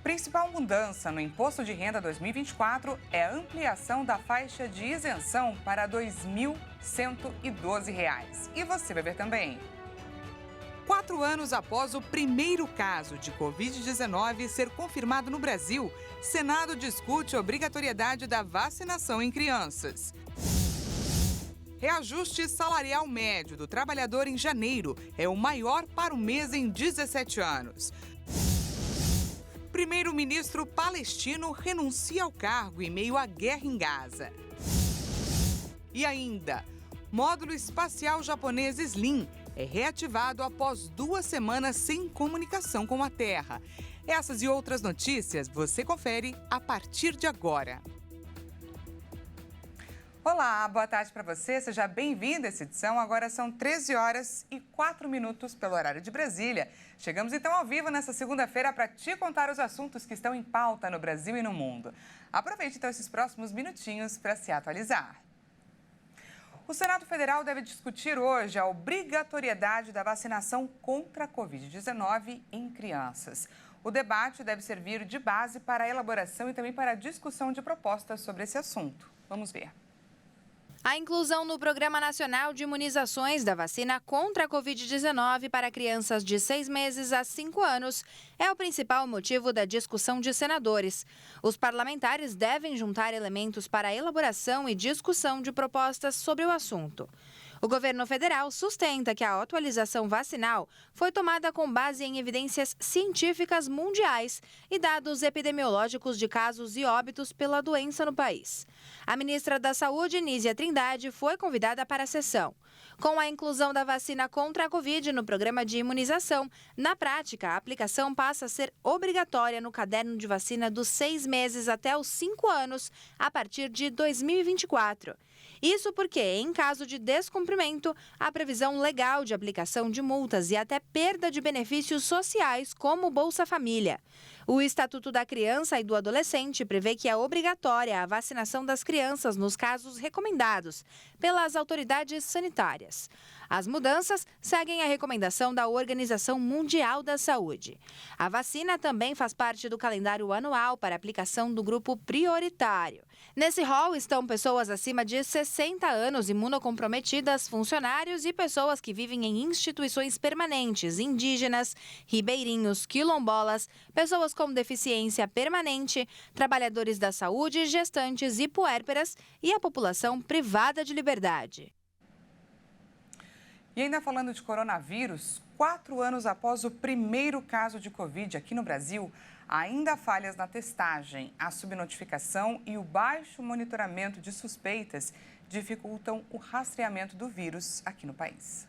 Principal mudança no Imposto de Renda 2024 é a ampliação da faixa de isenção para R$ 2.112. E você vai ver também. 4 anos após o primeiro caso de Covid-19 ser confirmado no Brasil, Senado discute a obrigatoriedade da vacinação em crianças. Reajuste salarial médio do trabalhador em janeiro é o maior para o mês em 17 anos. Primeiro-ministro palestino renuncia ao cargo em meio à guerra em Gaza. E ainda, módulo espacial japonês Slim é reativado após 2 semanas sem comunicação com a Terra. Essas e outras notícias você confere a partir de agora. Olá, boa tarde para você. Seja bem-vindo a essa edição. Agora são 13h04 pelo horário de Brasília. Chegamos então ao vivo nesta segunda-feira para te contar os assuntos que estão em pauta no Brasil e no mundo. Aproveite então esses próximos minutinhos para se atualizar. O Senado Federal deve discutir hoje a obrigatoriedade da vacinação contra a Covid-19 em crianças. O debate deve servir de base para a elaboração e também para a discussão de propostas sobre esse assunto. Vamos ver. A inclusão no Programa Nacional de Imunizações da vacina contra a Covid-19 para crianças de 6 meses a 5 anos é o principal motivo da discussão de senadores. Os parlamentares devem juntar elementos para a elaboração e discussão de propostas sobre o assunto. O governo federal sustenta que a atualização vacinal foi tomada com base em evidências científicas mundiais e dados epidemiológicos de casos e óbitos pela doença no país. A ministra da Saúde, Nízia Trindade, foi convidada para a sessão. Com a inclusão da vacina contra a Covid no programa de imunização, na prática, a aplicação passa a ser obrigatória no caderno de vacina dos 6 meses até os 5 anos, a partir de 2024. Isso porque, em caso de descumprimento, há previsão legal de aplicação de multas e até perda de benefícios sociais, como Bolsa Família. O Estatuto da Criança e do Adolescente prevê que é obrigatória a vacinação das crianças nos casos recomendados pelas autoridades sanitárias. As mudanças seguem a recomendação da Organização Mundial da Saúde. A vacina também faz parte do calendário anual para aplicação do grupo prioritário. Nesse rol estão pessoas acima de 60 anos imunocomprometidas, funcionários e pessoas que vivem em instituições permanentes, indígenas, ribeirinhos, quilombolas, pessoas com deficiência permanente, trabalhadores da saúde, gestantes e puérperas e a população privada de liberdade. E ainda falando de coronavírus, 4 anos após o primeiro caso de Covid aqui no Brasil, ainda há falhas na testagem. A subnotificação e o baixo monitoramento de suspeitas dificultam o rastreamento do vírus aqui no país.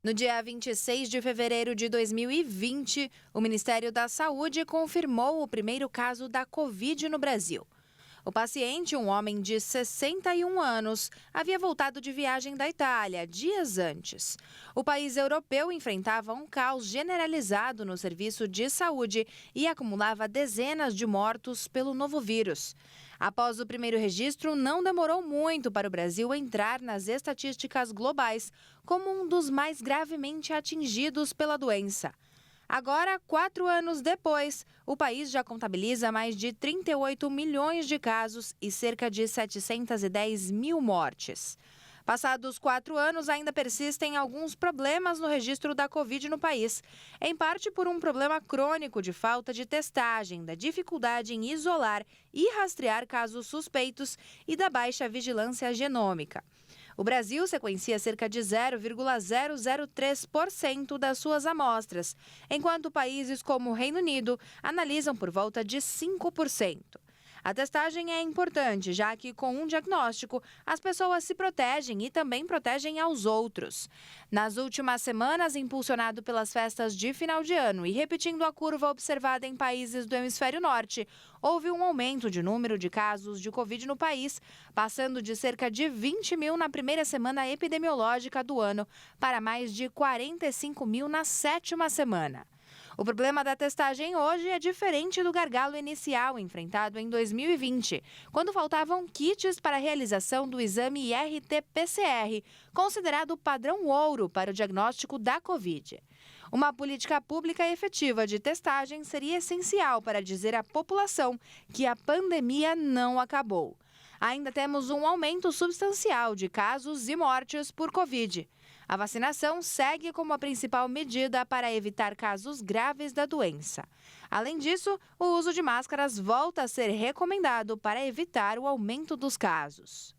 No dia 26 de fevereiro de 2020, o Ministério da Saúde confirmou o primeiro caso da Covid no Brasil. O paciente, um homem de 61 anos, havia voltado de viagem da Itália dias antes. O país europeu enfrentava um caos generalizado no serviço de saúde e acumulava dezenas de mortos pelo novo vírus. Após o primeiro registro, não demorou muito para o Brasil entrar nas estatísticas globais como um dos mais gravemente atingidos pela doença. Agora, 4 anos depois, o país já contabiliza mais de 38 milhões de casos e cerca de 710 mil mortes. Passados 4 anos, ainda persistem alguns problemas no registro da Covid no país, em parte por um problema crônico de falta de testagem, da dificuldade em isolar e rastrear casos suspeitos e da baixa vigilância genômica. O Brasil sequencia cerca de 0,003% das suas amostras, enquanto países como o Reino Unido analisam por volta de 5%. A testagem é importante, já que com um diagnóstico, as pessoas se protegem e também protegem aos outros. Nas últimas semanas, impulsionado pelas festas de final de ano e repetindo a curva observada em países do hemisfério norte, houve um aumento de número de casos de Covid no país, passando de cerca de 20 mil na primeira semana epidemiológica do ano para mais de 45 mil na 7ª semana. O problema da testagem hoje é diferente do gargalo inicial enfrentado em 2020, quando faltavam kits para a realização do exame RT-PCR, considerado padrão ouro para o diagnóstico da Covid. Uma política pública efetiva de testagem seria essencial para dizer à população que a pandemia não acabou. Ainda temos um aumento substancial de casos e mortes por Covid. A vacinação segue como a principal medida para evitar casos graves da doença. Além disso, o uso de máscaras volta a ser recomendado para evitar o aumento dos casos.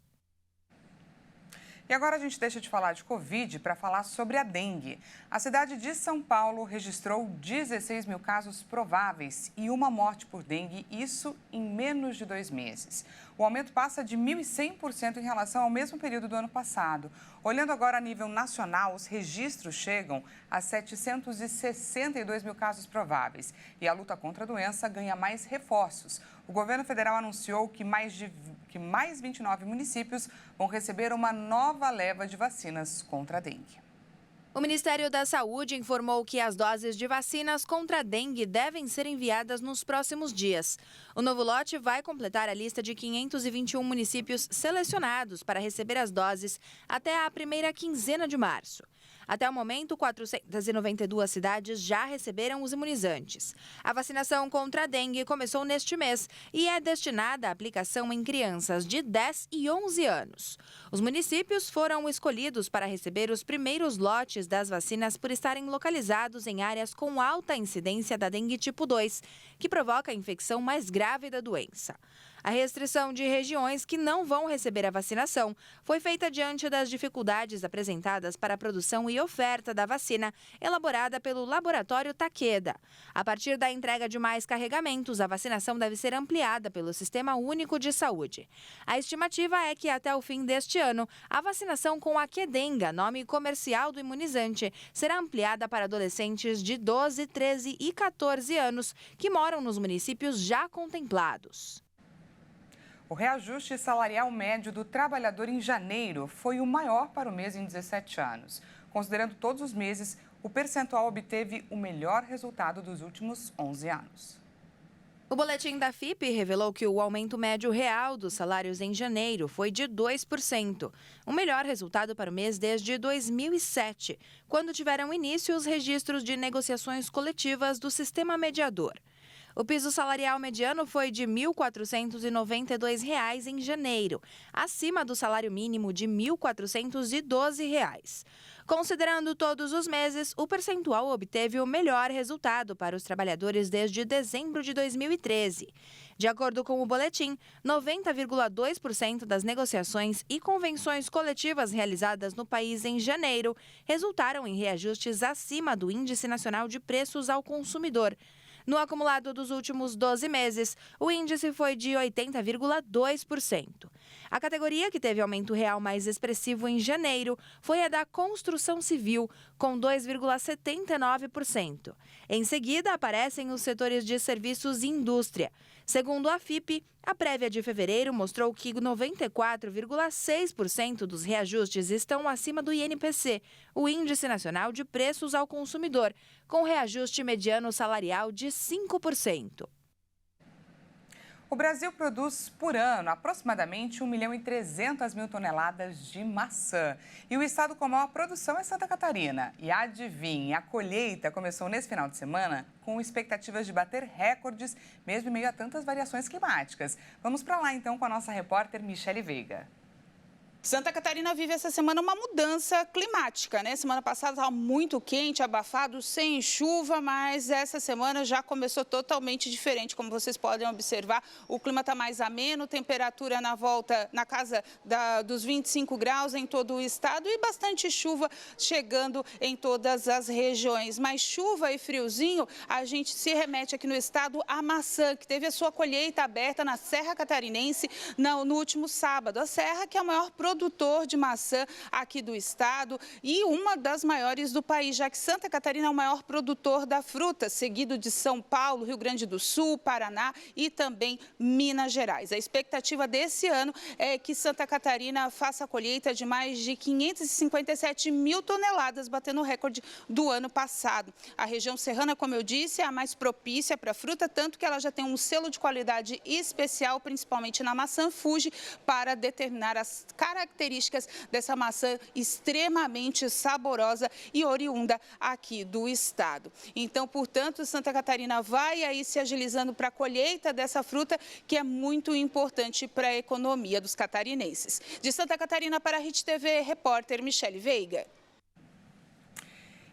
E agora a gente deixa de falar de Covid para falar sobre a dengue. A cidade de São Paulo registrou 16 mil casos prováveis e uma morte por dengue, isso em menos de 2 meses. O aumento passa de 1.100% em relação ao mesmo período do ano passado. Olhando agora a nível nacional, os registros chegam a 762 mil casos prováveis. E a luta contra a doença ganha mais reforços. O governo federal anunciou que mais 29 municípios vão receber uma nova leva de vacinas contra a dengue. O Ministério da Saúde informou que as doses de vacinas contra a dengue devem ser enviadas nos próximos dias. O novo lote vai completar a lista de 521 municípios selecionados para receber as doses até a primeira quinzena de março. Até o momento, 492 cidades já receberam os imunizantes. A vacinação contra a dengue começou neste mês e é destinada à aplicação em crianças de 10 e 11 anos. Os municípios foram escolhidos para receber os primeiros lotes das vacinas por estarem localizados em áreas com alta incidência da dengue tipo 2, que provoca a infecção mais grave da doença. A restrição de regiões que não vão receber a vacinação foi feita diante das dificuldades apresentadas para a produção e oferta da vacina elaborada pelo laboratório Takeda. A partir da entrega de mais carregamentos, a vacinação deve ser ampliada pelo Sistema Único de Saúde. A estimativa é que até o fim deste ano, a vacinação com a Qdenga, nome comercial do imunizante, será ampliada para adolescentes de 12, 13 e 14 anos que moram nos municípios já contemplados. O reajuste salarial médio do trabalhador em janeiro foi o maior para o mês em 17 anos. Considerando todos os meses, o percentual obteve o melhor resultado dos últimos 11 anos. O boletim da FIPE revelou que o aumento médio real dos salários em janeiro foi de 2%, o melhor resultado para o mês desde 2007, quando tiveram início os registros de negociações coletivas do sistema mediador. O piso salarial mediano foi de R$ 1.492 em janeiro, acima do salário mínimo de R$ 1.412. Considerando todos os meses, o percentual obteve o melhor resultado para os trabalhadores desde dezembro de 2013. De acordo com o boletim, 90,2% das negociações e convenções coletivas realizadas no país em janeiro resultaram em reajustes acima do Índice Nacional de Preços ao Consumidor. No acumulado dos últimos 12 meses, o índice foi de 80,2%. A categoria que teve aumento real mais expressivo em janeiro foi a da construção civil, com 2,79%. Em seguida, aparecem os setores de serviços e indústria. Segundo a FIPE, a prévia de fevereiro mostrou que 94,6% dos reajustes estão acima do INPC, o Índice Nacional de Preços ao Consumidor, com reajuste mediano salarial de 5%. O Brasil produz por ano aproximadamente 1.300.000 toneladas de maçã. E o estado com maior produção é Santa Catarina. E adivinhe, a colheita começou nesse final de semana com expectativas de bater recordes, mesmo em meio a tantas variações climáticas. Vamos para lá então com a nossa repórter Michele Veiga. Santa Catarina vive essa semana uma mudança climática, né? Semana passada estava muito quente, abafado, sem chuva, mas essa semana já começou totalmente diferente. Como vocês podem observar, o clima está mais ameno, temperatura na volta, na casa dos 25 graus em todo o estado e bastante chuva chegando em todas as regiões. Mas chuva e friozinho, a gente se remete aqui no estado à maçã, que teve a sua colheita aberta na Serra Catarinense no último sábado. A serra que é a maior produtora produtor de maçã aqui do estado e uma das maiores do país, já que Santa Catarina é o maior produtor da fruta, seguido de São Paulo, Rio Grande do Sul, Paraná e também Minas Gerais. A expectativa desse ano é que Santa Catarina faça a colheita de mais de 557 mil toneladas, batendo o recorde do ano passado. A região serrana, como eu disse, é a mais propícia para a fruta, tanto que ela já tem um selo de qualidade especial, principalmente na maçã Fuji, para determinar as características dessa maçã extremamente saborosa e oriunda aqui do estado. Então, portanto, Santa Catarina vai aí se agilizando para a colheita dessa fruta, que é muito importante para a economia dos catarinenses. De Santa Catarina para a Rede TV, repórter Michele Veiga.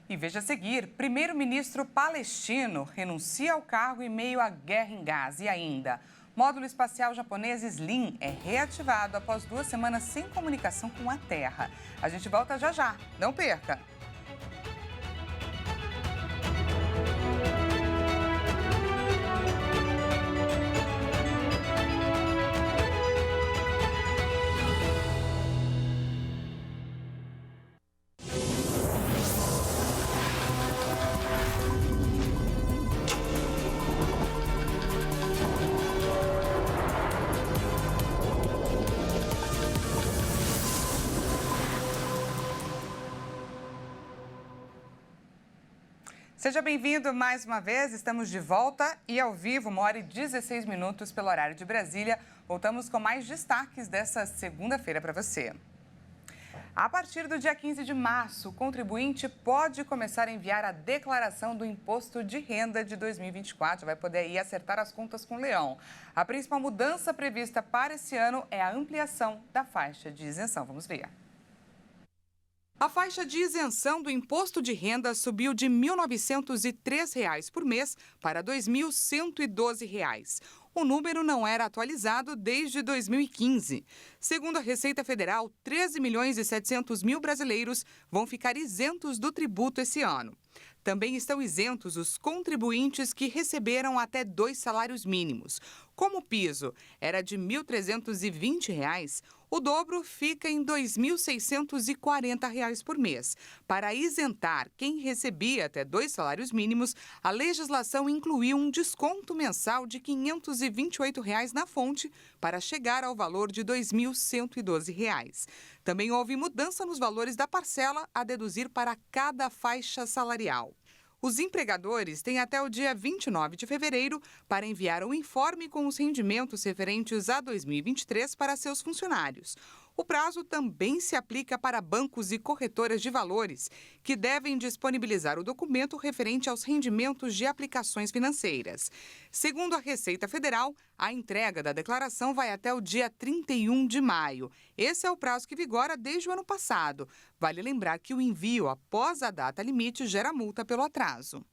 E veja a seguir, primeiro-ministro palestino renuncia ao cargo em meio à guerra em Gaza. E ainda, módulo espacial japonês Slim é reativado após 2 semanas sem comunicação com a Terra. A gente volta já já, não perca! Seja bem-vindo mais uma vez, estamos de volta e ao vivo, 1h16 pelo horário de Brasília. Voltamos com mais destaques dessa segunda-feira para você. A partir do dia 15 de março, o contribuinte pode começar a enviar a declaração do Imposto de Renda de 2024. Vai poder aí acertar as contas com o leão. A principal mudança prevista para esse ano é a ampliação da faixa de isenção. Vamos ver. A faixa de isenção do imposto de renda subiu de R$ 1.903 por mês para R$ 2.112. O número não era atualizado desde 2015. Segundo a Receita Federal, 13.700.000 brasileiros vão ficar isentos do tributo esse ano. Também estão isentos os contribuintes que receberam até 2 salários mínimos. Como o piso era de R$ 1.320, o dobro fica em R$ 2.640 por mês. Para isentar quem recebia até 2 salários mínimos, a legislação incluiu um desconto mensal de R$ 528 na fonte para chegar ao valor de R$ 2.112. Também houve mudança nos valores da parcela a deduzir para cada faixa salarial. Os empregadores têm até o dia 29 de fevereiro para enviar um informe com os rendimentos referentes a 2023 para seus funcionários. O prazo também se aplica para bancos e corretoras de valores, que devem disponibilizar o documento referente aos rendimentos de aplicações financeiras. Segundo a Receita Federal, a entrega da declaração vai até o dia 31 de maio. Esse é o prazo que vigora desde o ano passado. Vale lembrar que o envio após a data limite gera multa pelo atraso.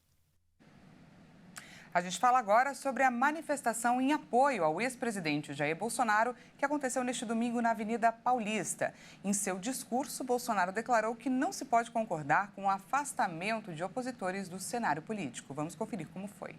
A gente fala agora sobre a manifestação em apoio ao ex-presidente Jair Bolsonaro, que aconteceu neste domingo na Avenida Paulista. Em seu discurso, Bolsonaro declarou que não se pode concordar com o afastamento de opositores do cenário político. Vamos conferir como foi.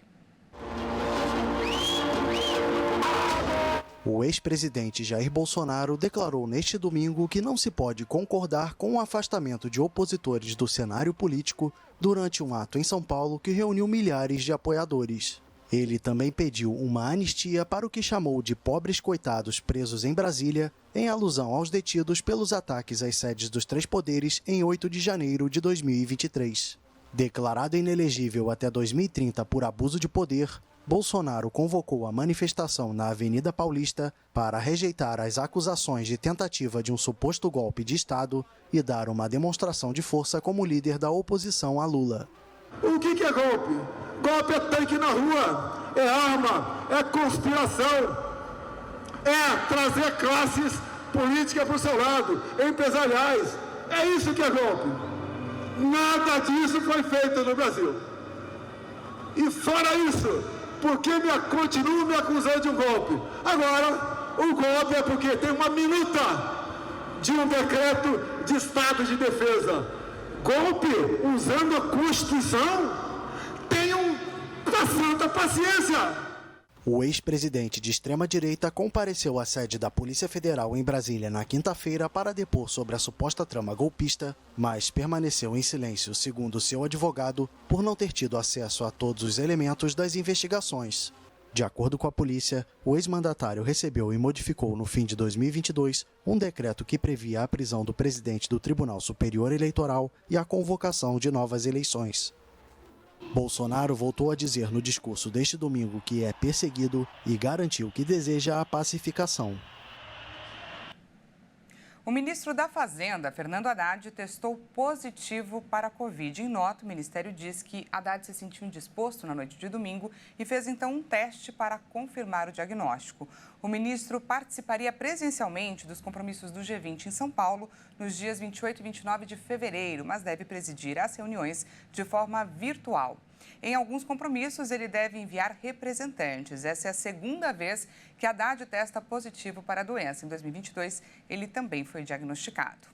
O ex-presidente Jair Bolsonaro declarou neste domingo que não se pode concordar com o afastamento de opositores do cenário político durante um ato em São Paulo que reuniu milhares de apoiadores. Ele também pediu uma anistia para o que chamou de pobres coitados presos em Brasília, em alusão aos detidos pelos ataques às sedes dos 3 poderes em 8 de janeiro de 2023. Declarado inelegível até 2030 por abuso de poder, Bolsonaro convocou a manifestação na Avenida Paulista para rejeitar as acusações de tentativa de um suposto golpe de Estado e dar uma demonstração de força como líder da oposição a Lula. O que é golpe? Golpe é tanque na rua, é arma, é conspiração, é trazer classes políticas para o seu lado, empresariais. É isso que é golpe. Nada disso foi feito no Brasil. E fora isso, por que continuam me acusando de um golpe? Agora, o golpe é porque tem uma minuta de um decreto de estado de defesa. Golpe usando a Constituição? Tenham santa paciência! O ex-presidente de extrema-direita compareceu à sede da Polícia Federal em Brasília na quinta-feira para depor sobre a suposta trama golpista, mas permaneceu em silêncio, segundo seu advogado, por não ter tido acesso a todos os elementos das investigações. De acordo com a polícia, o ex-mandatário recebeu e modificou no fim de 2022 um decreto que previa a prisão do presidente do Tribunal Superior Eleitoral e a convocação de novas eleições. Bolsonaro voltou a dizer no discurso deste domingo que é perseguido e garantiu que deseja a pacificação. O ministro da Fazenda, Fernando Haddad, testou positivo para a Covid. Em nota, o ministério diz que Haddad se sentiu indisposto na noite de domingo e fez então um teste para confirmar o diagnóstico. O ministro participaria presencialmente dos compromissos do G20 em São Paulo nos dias 28 e 29 de fevereiro, mas deve presidir as reuniões de forma virtual. Em alguns compromissos, ele deve enviar representantes. Essa é a segunda vez que Haddad testa positivo para a doença. Em 2022, ele também foi diagnosticado.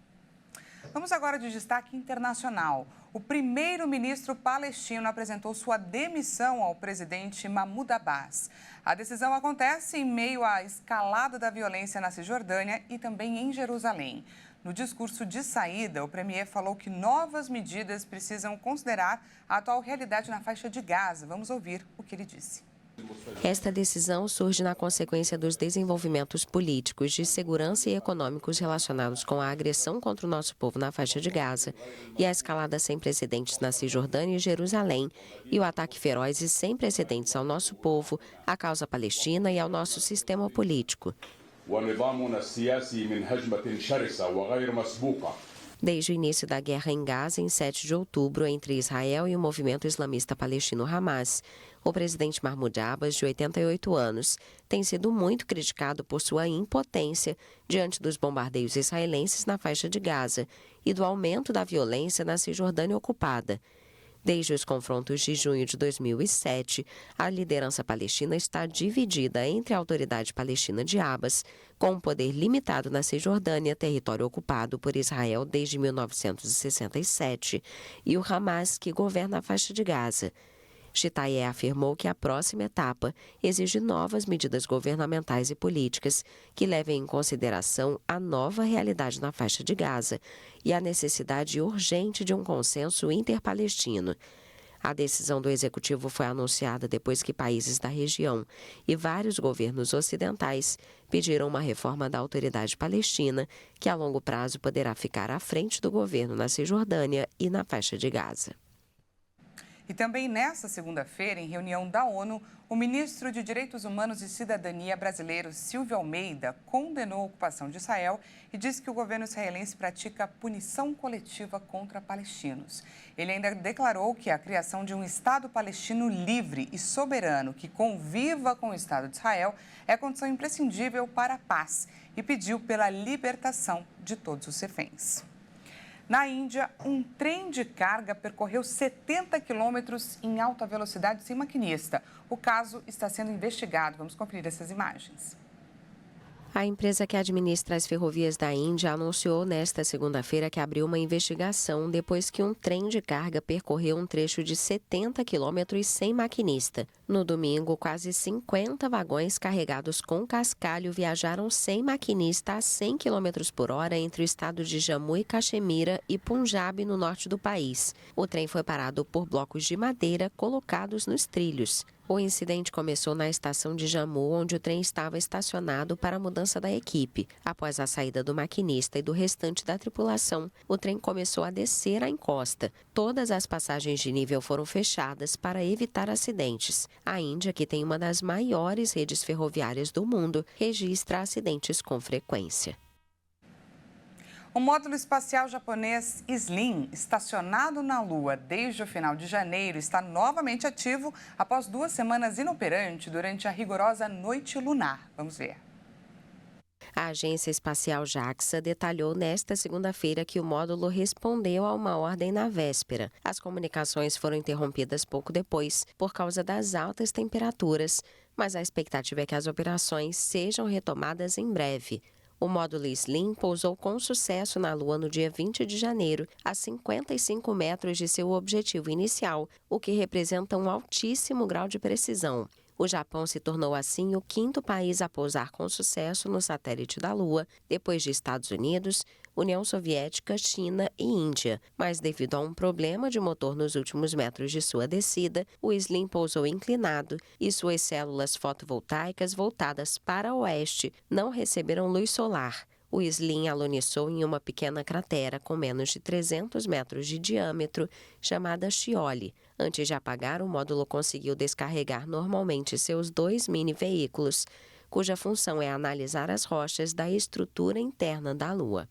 Vamos agora de destaque internacional. O primeiro-ministro palestino apresentou sua demissão ao presidente Mahmoud Abbas. A decisão acontece em meio à escalada da violência na Cisjordânia e também em Jerusalém. No discurso de saída, o premier falou que novas medidas precisam considerar a atual realidade na faixa de Gaza. Vamos ouvir o que ele disse. Esta decisão surge na consequência dos desenvolvimentos políticos, de segurança e econômicos relacionados com a agressão contra o nosso povo na faixa de Gaza e a escalada sem precedentes na Cisjordânia e Jerusalém e o ataque feroz e sem precedentes ao nosso povo, à causa palestina e ao nosso sistema político. Desde o início da guerra em Gaza, em 7 de outubro, entre Israel e o movimento islamista palestino Hamas, o presidente Mahmoud Abbas, de 88 anos, tem sido muito criticado por sua impotência diante dos bombardeios israelenses na faixa de Gaza e do aumento da violência na Cisjordânia ocupada. Desde os confrontos de junho de 2007, a liderança palestina está dividida entre a autoridade palestina de Abbas, com um poder limitado na Cisjordânia, território ocupado por Israel desde 1967, e o Hamas, que governa a faixa de Gaza. Chitaye afirmou que a próxima etapa exige novas medidas governamentais e políticas que levem em consideração a nova realidade na faixa de Gaza e a necessidade urgente de um consenso interpalestino. A decisão do executivo foi anunciada depois que países da região e vários governos ocidentais pediram uma reforma da autoridade palestina que a longo prazo poderá ficar à frente do governo na Cisjordânia e na faixa de Gaza. E também nesta segunda-feira, em reunião da ONU, o ministro de Direitos Humanos e Cidadania brasileiro, Silvio Almeida, condenou a ocupação de Israel e disse que o governo israelense pratica punição coletiva contra palestinos. Ele ainda declarou que a criação de um Estado palestino livre e soberano que conviva com o Estado de Israel é condição imprescindível para a paz e pediu pela libertação de todos os reféns. Na Índia, um trem de carga percorreu 70 quilômetros em alta velocidade sem maquinista. O caso está sendo investigado. Vamos conferir essas imagens. A empresa que administra as ferrovias da Índia anunciou nesta segunda-feira que abriu uma investigação depois que um trem de carga percorreu um trecho de 70 quilômetros sem maquinista. No domingo, quase 50 vagões carregados com cascalho viajaram sem maquinista a 100 km por hora entre o estado de Jammu e Caxemira e Punjab, no norte do país. O trem foi parado por blocos de madeira colocados nos trilhos. O incidente começou na estação de Jammu, onde o trem estava estacionado para a mudança da equipe. Após a saída do maquinista e do restante da tripulação, o trem começou a descer a encosta. Todas as passagens de nível foram fechadas para evitar acidentes. A Índia, que tem uma das maiores redes ferroviárias do mundo, registra acidentes com frequência. O módulo espacial japonês SLIM, estacionado na Lua desde o final de janeiro, está novamente ativo após 2 semanas inoperante durante a rigorosa noite lunar. Vamos ver. A Agência Espacial JAXA detalhou nesta segunda-feira que o módulo respondeu a uma ordem na véspera. As comunicações foram interrompidas pouco depois por causa das altas temperaturas, mas a expectativa é que as operações sejam retomadas em breve. O módulo SLIM pousou com sucesso na Lua no dia 20 de janeiro, a 55 metros de seu objetivo inicial, o que representa um altíssimo grau de precisão. O Japão se tornou assim o 5º país a pousar com sucesso no satélite da Lua, depois de Estados Unidos, União Soviética, China e Índia. Mas devido a um problema de motor nos últimos metros de sua descida, o Slim pousou inclinado e suas células fotovoltaicas voltadas para o oeste não receberam luz solar. O Slim aluniçou em uma pequena cratera com menos de 300 metros de diâmetro, chamada Scioli. Antes de apagar, o módulo conseguiu descarregar normalmente seus 2 mini-veículos, cuja função é analisar as rochas da estrutura interna da Lua.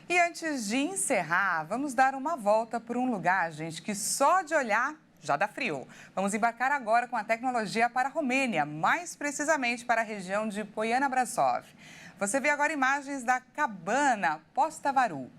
E antes de encerrar, vamos dar uma volta por um lugar, gente, que só de olhar já dá frio. Vamos embarcar agora com a tecnologia para a Romênia, mais precisamente para a região de Poiana Brasov. Você vê agora imagens da cabana Postavaru.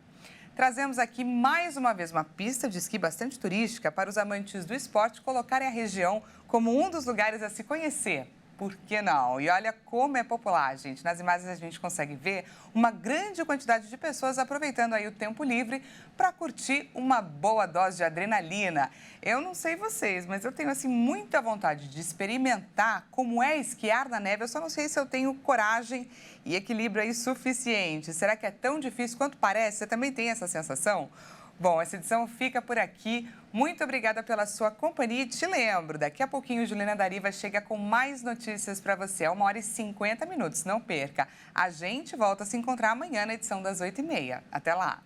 Trazemos aqui mais uma vez uma pista de esqui bastante turística para os amantes do esporte colocarem a região como um dos lugares a se conhecer. Por que não? E olha como é popular, gente. Nas imagens a gente consegue ver uma grande quantidade de pessoas aproveitando aí o tempo livre para curtir uma boa dose de adrenalina. Eu não sei vocês, mas eu tenho assim muita vontade de experimentar como é esquiar na neve. Eu só não sei se eu tenho coragem e equilíbrio aí suficiente. Será que é tão difícil quanto parece? Você também tem essa sensação? Bom, essa edição fica por aqui. Muito obrigada pela sua companhia e te lembro, daqui a pouquinho Juliana Dariva chega com mais notícias para você. É 1h50, não perca. A gente volta a se encontrar amanhã na edição das 8h30. Até lá!